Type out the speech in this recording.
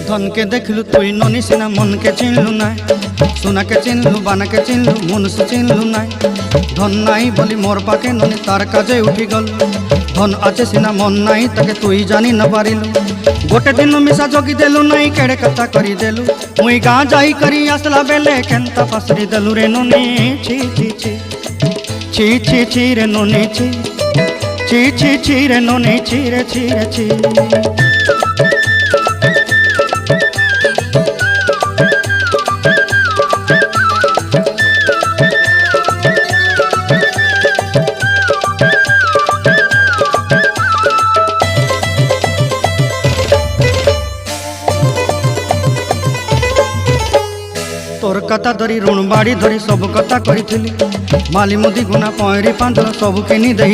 धन के देखलु तुई ननी सिना मन के चिन्हलु ना सोना के चिन्हलु बाना के चिन्हलु मनुष्य चिन्हलु ना धन नाई बोली मोर पाके ननी तार काजे उठी गल धन आचे सिना मन नाई ताके तुई जानी न पारिलु गोटे दिन मिसा जगी देलु नाई केड़े कथा करी देलु मुई गाँ जाई करी आसला बेले केंता पासरी देलु रे ननी छी छी छी छी छी छी रे ननी छी छी छी छी रे ननी छी रे छी रे छी। तोर कथा धरी ऋण बाड़ी धरी सब कथा करी माली मुदी गुना पहरी पांच सब किनी दही